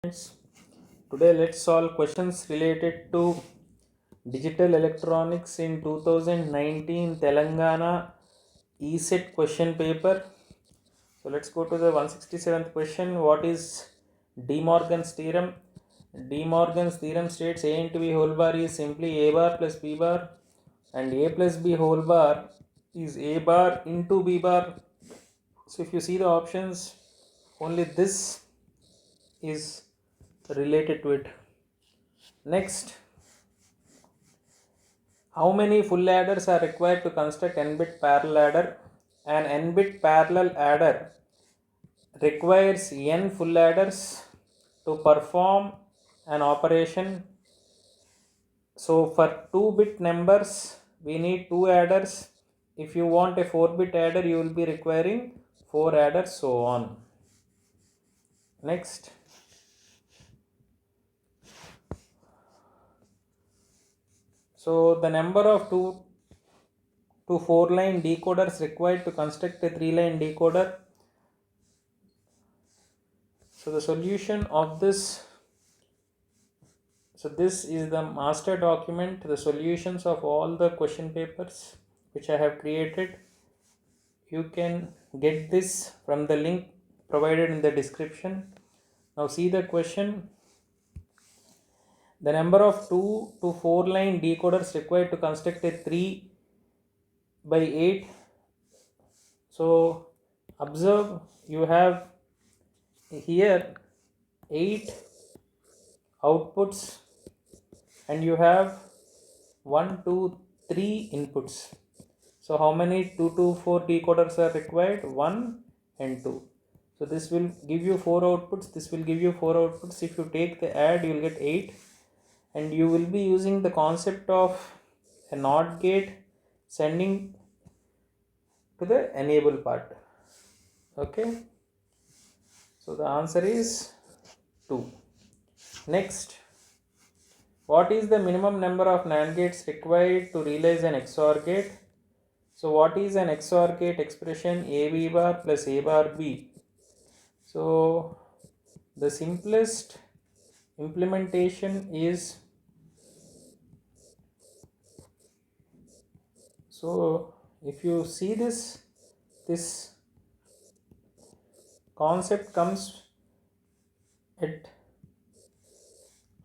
Today let's solve questions related to digital electronics in 2019 Telangana ESET question paper. So let's go to the 167th question. What is De Morgan's theorem? De Morgan's theorem states A into B whole bar is simply A bar plus B bar, and A plus B whole bar is A bar into B bar. So if you see the options, only this is related to it. Next, how many full adders are required to construct n-bit parallel adder? An n-bit parallel adder requires n full adders to perform an operation. So for 2-bit numbers, we need 2 adders. If you want a 4-bit adder, you will be requiring 4 adders, so on. Next, so the number of 2 to 4 line decoders required to construct a 3-line decoder. So the solution of this, so this is the master document, the solutions of all the question papers which I have created. You can get this from the link provided in the description. Now see the question. The number of 2 to 4 line decoders required to construct a 3 by 8. So observe, you have here 8 outputs and you have 1, 2, 3 inputs. So how many 2 to 4 decoders are required? 1 and 2. So this will give you 4 outputs, this will give you 4 outputs. If you take the add, you will get 8, and you will be using the concept of a NOT gate sending to the enable part. Okay, so the answer is 2. Next, what is the minimum number of NAND gates required to realize an XOR gate? So what is an XOR gate expression? AB bar plus A bar B. So the simplest implementation is, so if you see this concept comes at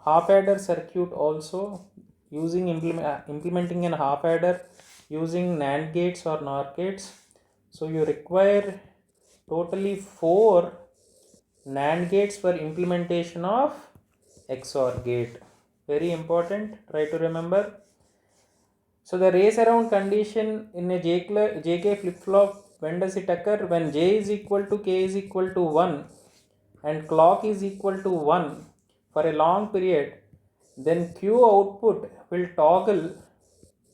half adder circuit also, using implementing an half adder using NAND gates or NOR gates. So you require totally 4 NAND gates for implementation of XOR gate. Very important, try to remember. So the race around condition in a JK flip-flop, when does it occur? When J is equal to K is equal to 1 and clock is equal to 1 for a long period, then Q output will toggle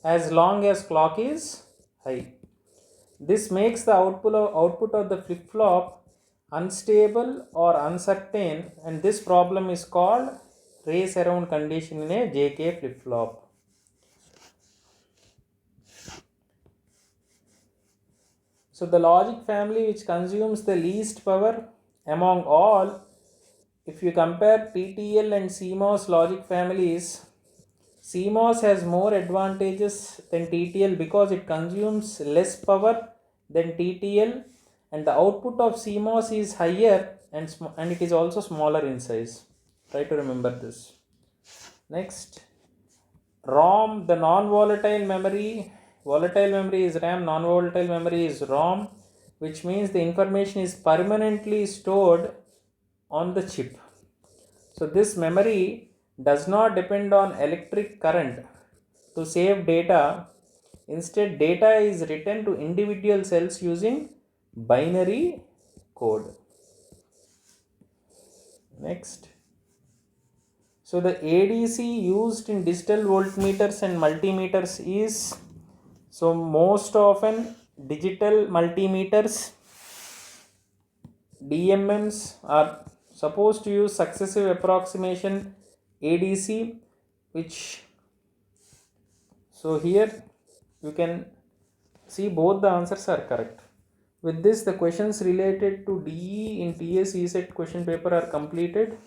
as long as clock is high. This makes the output of the flip-flop unstable or uncertain, and this problem is called race around condition in a JK flip-flop. So the logic family which consumes the least power among all, if you compare TTL and CMOS logic families, CMOS has more advantages than TTL because it consumes less power than TTL, and the output of CMOS is higher and it is also smaller in size. Try to remember this. Next, ROM, the non-volatile memory. Volatile memory is RAM, non-volatile memory is ROM, which means the information is permanently stored on the chip. So this memory does not depend on electric current to save data. Instead, data is written to individual cells using binary code. Next. So the ADC used in digital voltmeters and multimeters is, so most often digital multimeters, DMMs, are supposed to use successive approximation ADC, which, so here you can see both the answers are correct. With this, the questions related to DE in TS ESET question paper are completed.